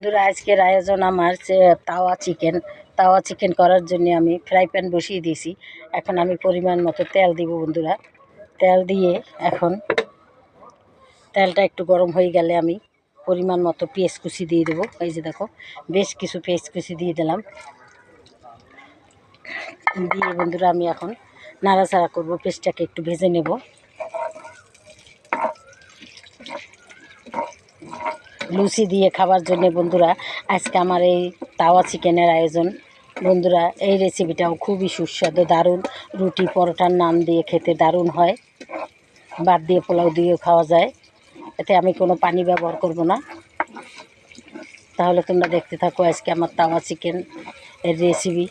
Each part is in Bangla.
বন্ধুরা আজকের আয়োজন আমার তাওয়া চিকেন করার জন্য আমি ফ্রাই প্যান বসিয়ে দিয়েছি। এখন আমি পরিমাণ মতো তেল দিব বন্ধুরা। তেল দিয়ে এখন তেলটা একটু গরম হয়ে গেলে আমি পরিমাণ মতো পেঁয়াজ কুচি দিয়ে দেবো। এই যে দেখো, বেশ কিছু পেঁয়াজ কুচি দিয়ে দিলাম। দিয়ে বন্ধুরা আমি এখন নাড়াচাড়া করবো, পেঁয়াজটাকে একটু ভেজে নেব। লুচি দিয়ে খাবার জন্য বন্ধুরা আজকে আমার এই তাওয়া চিকেনের আয়োজন। বন্ধুরা এই রেসিপিটাও খুবই সুস্বাদু, দারুণ। রুটি, পরোটার, নান দিয়ে খেতে দারুণ হয়। ভাত দিয়ে, পোলাও দিয়েও খাওয়া যায়। এতে আমি কোনো পানি ব্যবহার করব না। তাহলে তোমরা দেখতে থাকো আজকে আমার তাওয়া চিকেন এর রেসিপি।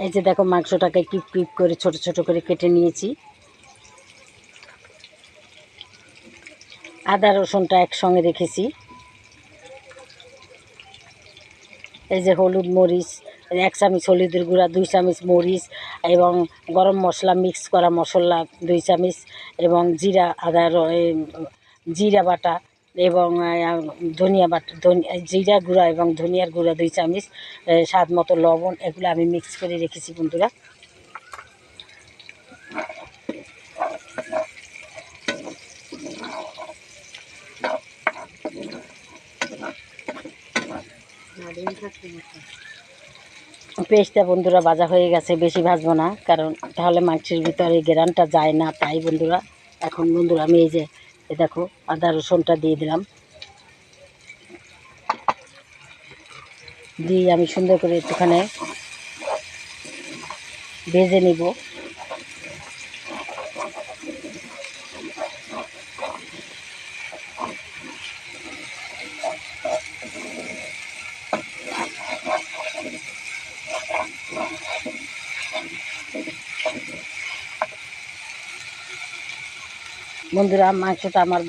এই যে দেখো, মাংসটাকে কিপ কিপ করে ছোট ছোট করে কেটে নিয়েছি। আদা রসুনটা একসঙ্গে রেখেছি। এই যে হলুদ, মরিচ, 1 চামচ হলুদের গুঁড়া, 2 চামচ মরিচ এবং গরম মশলা, মিক্স করা মশলা 2 চামচ এবং জিরা বাটা এবং ধনিয়া বাটা, জিরা গুঁড়া এবং ধনিয়ার গুঁড়া 2 চামচ, স্বাদ মতো লবণ, এগুলো আমি মিক্স করে রেখেছি বন্ধুরা। পেস্টটা বন্ধুরা ভাজা হয়ে গেছে, বেশি ভাজবো না, কারণ তাহলে মাংসের ভিতরে গ্রানটা যায় না। তাই বন্ধুরা এখন বন্ধুরা আমি এই যে দেখো আদা রসুনটা দিয়ে দিলাম। দিয়ে আমি সুন্দর করে একটুখানি ভেজে নিব। বন্ধুরা মাংসটা আমার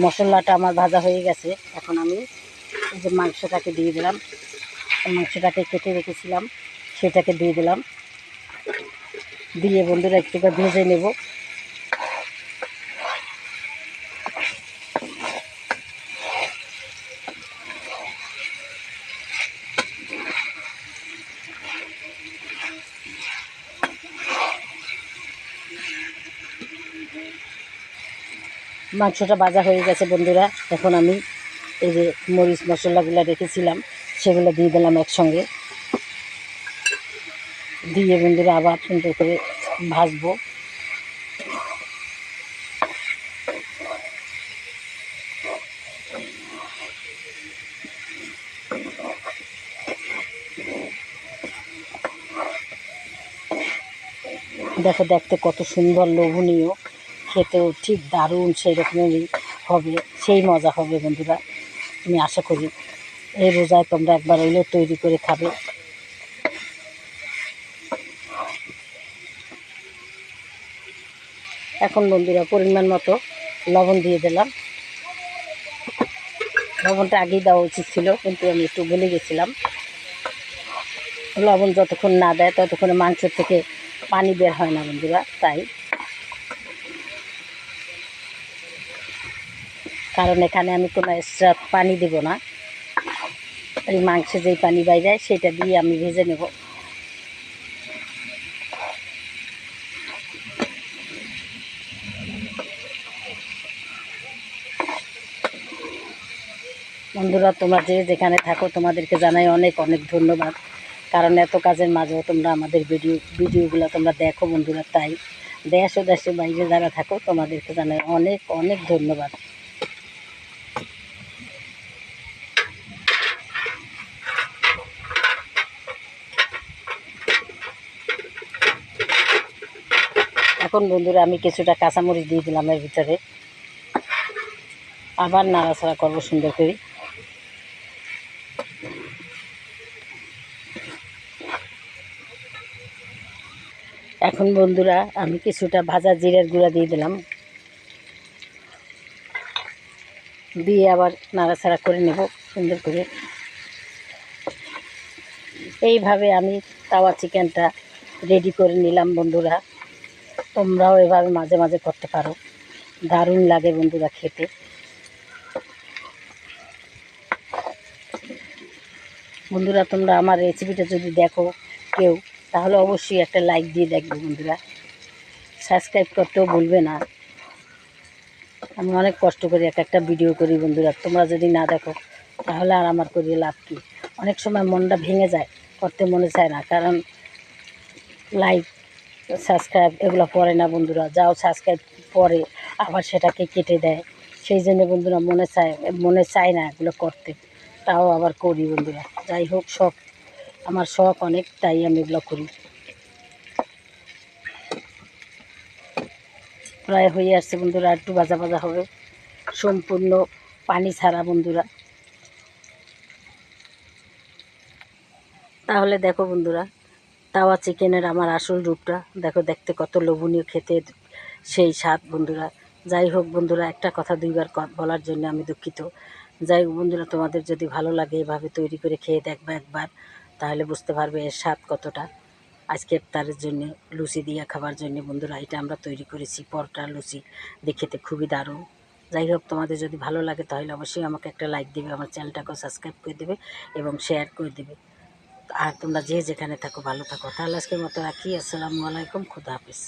মশলাটা আমার ভাজা হয়ে গেছে। এখন আমি এই যে মাংসটাকে দিয়ে দিলাম। মাংসটাকে কেটে রেখেছিলাম সেটাকে দিয়ে দিলাম। দিয়ে বন্ধুরা একটু ভেজে নেব। মাংসটা ভাজা হয়ে গেছে বন্ধুরা। এখন আমি এই যে মরিচ মশলাগুলো রেখেছিলাম সেগুলো দিয়ে দিলাম একসঙ্গে। দিয়ে বন্ধুরা আবার সুন্দর করে ভাজবো। দেখো, দেখতে কত সুন্দর, লোভনীয়, খেতেও ঠিক দারুণ সেই রকমেরই হবে, সেই মজা হবে বন্ধুরা। আমি আশা করি এই রোজায় তোমরা একবার হইলেও তৈরি করে খাবে। এখন বন্ধুরা পরিমাণ মতো লবণ দিয়ে দিলাম। লবণটা আগেই দেওয়া উচিত ছিল, কিন্তু আমি একটু ভুলে গেছিলাম। লবণ যতক্ষণ না দেয় ততক্ষণে মাংসের থেকে পানি বের হয় না বন্ধুরা। তাই কারণ এখানে আমি কোনো এক্সট্রা পানি দেব না। এই মাংসে যেই পানি বাইরে যায় সেটা দিয়ে আমি ভেজে নেব। বন্ধুরা তোমরা যে যেখানে থাকো তোমাদেরকে জানাই অনেক অনেক ধন্যবাদ, কারণ এত কাজের মাঝেও তোমরা আমাদের ভিডিওগুলো তোমরা দেখো বন্ধুরা। তাই দেশ ও দেশের বাইরে যারা থাকো তোমাদেরকে জানাই অনেক অনেক ধন্যবাদ। এখন বন্ধুরা আমি কিছুটা কাঁচামরিচ দিয়ে দিলাম এর ভিতরে। আবার নাড়াচাড়া করবো সুন্দর করে। এখন বন্ধুরা আমি কিছুটা ভাজা জিরার গুঁড়া দিয়ে দিলাম। দিয়ে আবার নাড়াচাড়া করে নেব সুন্দর করে। এইভাবে আমি তাওয়া চিকেনটা রেডি করে নিলাম বন্ধুরা। তোমরাও এভাবে মাঝে মাঝে করতে পারো, দারুণ লাগে বন্ধুরা খেতে। বন্ধুরা তোমরা আমার রেসিপিটা যদি দেখো কেউ, তাহলে অবশ্যই একটা লাইক দিয়ে দেখবে বন্ধুরা, সাবস্ক্রাইব করতেও ভুলবে না। আমি অনেক কষ্ট করে একটা ভিডিও করি বন্ধুরা, তোমরা যদি না দেখো তাহলে আর আমার করিয়ে লাভ কী। অনেক সময় মনটা ভেঙে যায়, করতে মনে চায় না, কারণ লাইক সাবস্ক্রাইব এগুলো পড়ে না বন্ধুরা। যাও সাবস্ক্রাইব পড়ে আবার সেটাকে কেটে দেয়, সেই জন্য বন্ধুরা মনে চায় না এগুলো করতে, তাও আবার করি বন্ধুরা। যাই হোক, শখ, আমার শখ অনেক, তাই আমি এগুলো করি। প্রায় হয়ে আসছে বন্ধুরা, একটু ভাজা ভাজা হবে, সম্পূর্ণ পানি ছাড়া বন্ধুরা। তাহলে দেখো বন্ধুরা, তাওয়া চিকেনের আমার আসল রূপটা দেখো, দেখতে কত লোভনীয়, খেতে সেই স্বাদ বন্ধুরা। যাই হোক বন্ধুরা, একটা কথা দুইবার বলার জন্য আমি দুঃখিত। যাই হোক বন্ধুরা, তোমাদের যদি ভালো লাগে এভাবে তৈরি করে খেয়ে দেখবে একবার, তাহলে বুঝতে পারবে এর স্বাদ কতটা। আজকে ইফতারের জন্যে লুচি দিয়ে খাবার জন্য বন্ধুরা এটা আমরা তৈরি করেছি, পরোটা লুচি দিয়ে খেতে খুবই দারুণ। যাই হোক, তোমাদের যদি ভালো লাগে তাহলে অবশ্যই আমাকে একটা লাইক দেবে, আমার চ্যানেলটাকেও সাবস্ক্রাইব করে দেবে এবং শেয়ার করে দেবে। আর তোমরা যে যেখানে থাকো ভালো থাকো। তাহলে আজকের মতো রাখি। আসসালামু আলাইকুম, খুদা হাফিজ।